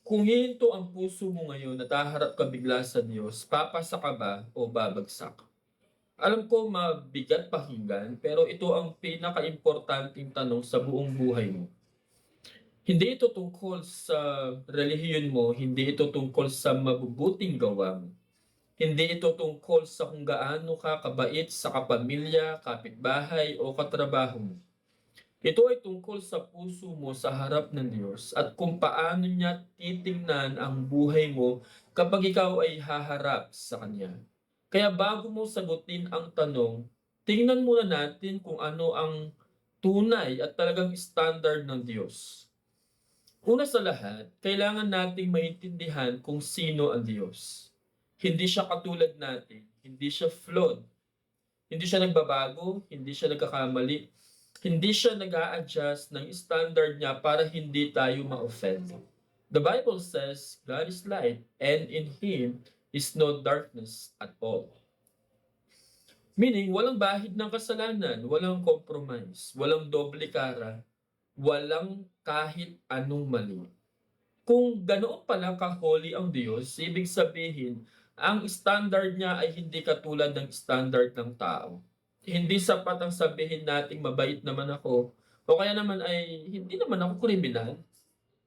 Kung hihinto ang puso mo ngayon at haharap ka bigla sa Diyos, papasa ka ba o babagsak? Alam ko mabigat pakinggan, pero ito ang pinakaimportanteng tanong sa buong buhay mo. Hindi ito tungkol sa relihiyon mo, hindi ito tungkol sa mabubuting gawa mo. Hindi ito tungkol sa kung gaano ka kabait sa kapamilya, kapitbahay o katrabaho mo. Ito ay tungkol sa puso mo sa harap ng Diyos at kung paano niya titingnan ang buhay mo kapag ikaw ay haharap sa Kanya. Kaya bago mo sagutin ang tanong, tingnan muna natin kung ano ang tunay at talagang standard ng Diyos. Una sa lahat, kailangan nating maintindihan kung sino ang Diyos. Hindi siya katulad natin, hindi siya flawed, hindi siya nagbabago, hindi siya nagkakamali, hindi siya nag-a-adjust ng standard niya para hindi tayo ma-offend. The Bible says, God is light and in Him is no darkness at all. Meaning, walang bahid ng kasalanan, walang compromise, walang doble kara, walang kahit anong mali. Kung ganoon pala ka-holy ang Diyos, ibig sabihin, ang standard niya ay hindi katulad ng standard ng tao. Hindi sapat ang sabihin nating mabait naman ako, o kaya naman ay hindi naman ako kriminal,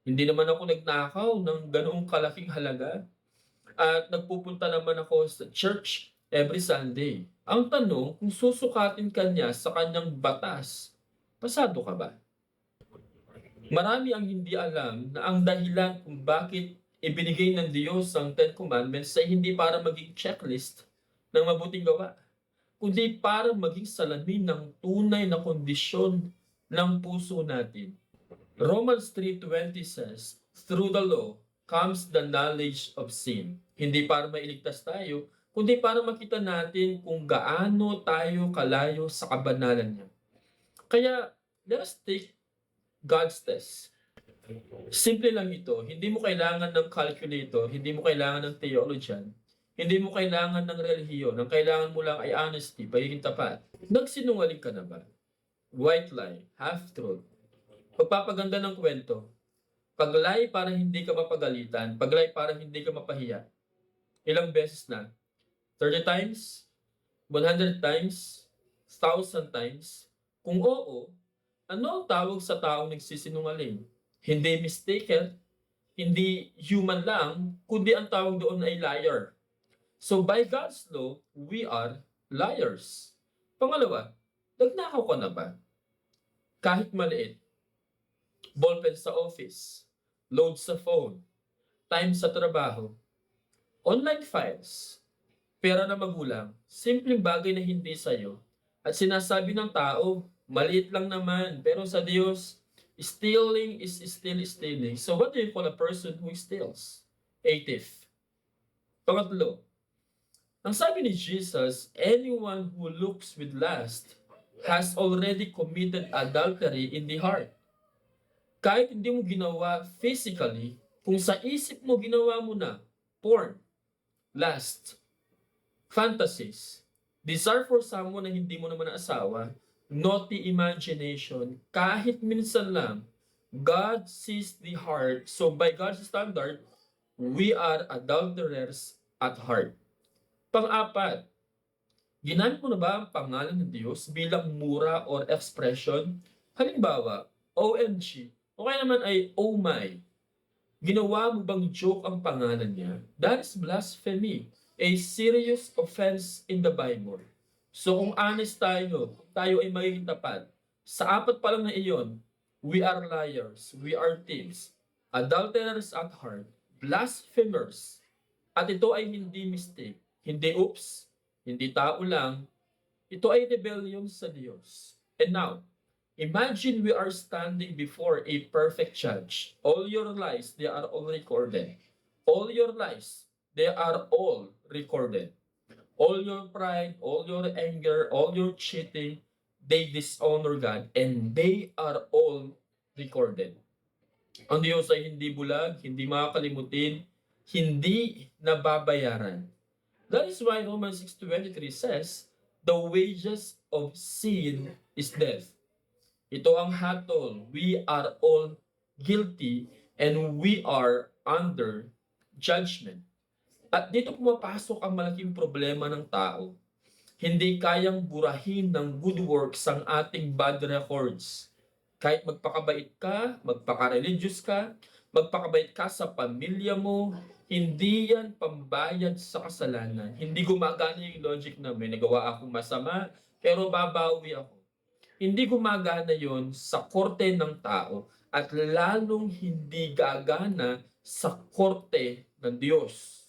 hindi naman ako nagnakaw ng ganoong kalaking halaga, at nagpupunta naman ako sa church every Sunday. Ang tanong, kung susukatin ka niya sa kanyang batas, pasado ka ba? Marami ang hindi alam na ang dahilan kung bakit ibinigay ng Diyos ang Ten Commandments ay hindi para maging checklist ng mabuting gawa, kundi para maging salamin ng tunay na kondisyon ng puso natin. Romans 3:20 says, "Through the law comes the knowledge of sin." Hindi para mailigtas tayo, kundi para makita natin kung gaano tayo kalayo sa kabanalan niya. Kaya, let us take God's test. Simple lang ito, hindi mo kailangan ng calculator, hindi mo kailangan ng theologian, hindi mo kailangan ng relihiyon, ang kailangan mo lang ay honesty, pagiging tapat. Nagsinungaling ka na ba? White lie, half truth, pagpapaganda ng kwento, pag-lie para hindi ka mapagalitan, pag-lie para hindi ka mapahiya. Ilang beses na? 30 times? 100 times? 1,000 times? Kung oo, ano ang tawag sa taong nagsisinungaling? Hindi mistaken, hindi human lang, kundi ang tawag doon ay liar. So by God's law, we are liars. Pangalawa, nagnakaw ka na ba? Kahit maliit, ballpen sa office, load sa phone, time sa trabaho, online files, pera na magulang, simpleng bagay na hindi sa'yo, at sinasabi ng tao, maliit lang naman, pero sa Diyos, stealing is still stealing. So what do you call a person who steals? A thief. Pangatlo, ang sabi ni Jesus, anyone who looks with lust has already committed adultery in the heart. Kahit hindi mo ginawa physically, kung sa isip mo ginawa mo na, porn, lust, fantasies, desire for someone na hindi mo naman asawa, naughty imagination, kahit minsan lang, God sees the heart. So by God's standard, we are adulterers at heart. Pang-apat, ginamit mo na ba ang pangalan ng Diyos bilang mura or expression? Halimbawa, OMG, o kaya naman ay oh my. Ginawa mo bang joke ang pangalan niya? That is blasphemy, a serious offense in the Bible. So kung honest tayo, kung tayo ay magiging tapat, sa apat pa lang na iyon, we are liars, we are thieves, adulterers at heart, blasphemers. At ito ay hindi mistake, hindi oops, hindi tao lang, ito ay rebellion sa Diyos. And now, imagine we are standing before a perfect judge. All your lies, they are all recorded. All your lies, they are all recorded. All your pride, all your anger, all your cheating, they dishonor God and they are all recorded. Ang Diyos ay hindi bulag, hindi makakalimutin, hindi nababayaran. That is why Romans 6:23 says, the wages of sin is death. Ito ang hatol. We are all guilty and we are under judgment. At dito pumapasok ang malaking problema ng tao. Hindi kayang burahin ng good works ang ating bad records. Kahit magpakabait ka, magpaka-religious ka, magpakabait ka sa pamilya mo, hindi yan pambayad sa kasalanan. Hindi gumagana yung logic na may nagawa akong masama, pero babawi ako. Hindi gumagana yon sa korte ng tao at lalong hindi gagana sa korte ng Diyos.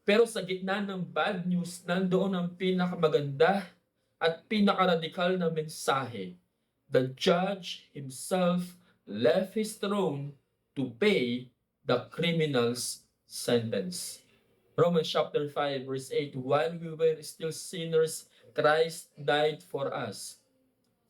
Pero sa gitna ng bad news, nandoon ang pinakamaganda at pinakaradikal na mensahe. The judge himself left his throne to pay the criminal's sentence. Romans chapter 5 verse 8, while we were still sinners, Christ died for us.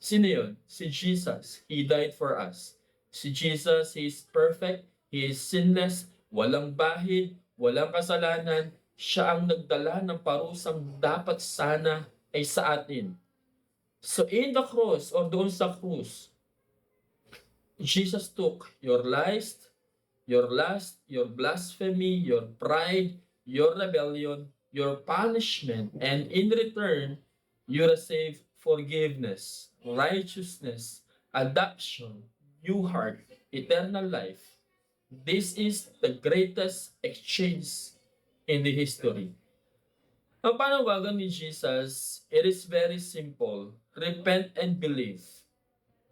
Sino yun? Si Jesus. He died for us. Si Jesus, He is perfect, He is sinless, walang bahid, walang kasalanan. Siya ang nagdala ng parusang dapat sana ay sa atin. So in the cross or doon sa krus, Jesus took your lies, your lust, your blasphemy, your pride, your rebellion, your punishment, and in return, you receive forgiveness, righteousness, adoption, new heart, eternal life. This is the greatest exchange in the history. Ang panawagan ni Jesus, it is very simple. Repent and believe.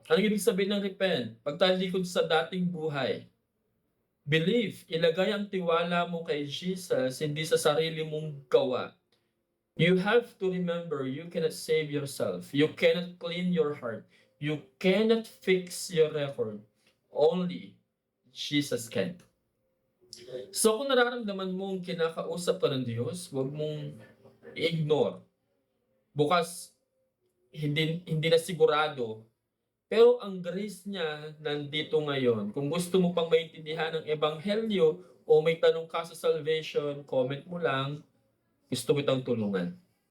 Ano ibig sabihin ng repent? Pagtalikod sa dating buhay. Believe, ilagay ang tiwala mo kay Jesus, hindi sa sarili mong gawa. You have to remember, you cannot save yourself. You cannot clean your heart. You cannot fix your record. Only Jesus can. So kung nararamdaman mong kinakausap ka ng Diyos, huwag mong i-ignore. Bukas, hindi na sigurado. Pero ang grace niya nandito ngayon. Kung gusto mo pang maintindihan ng Ebanghelyo o may tanong ka sa salvation, comment mo lang. Gusto kitang tulungan.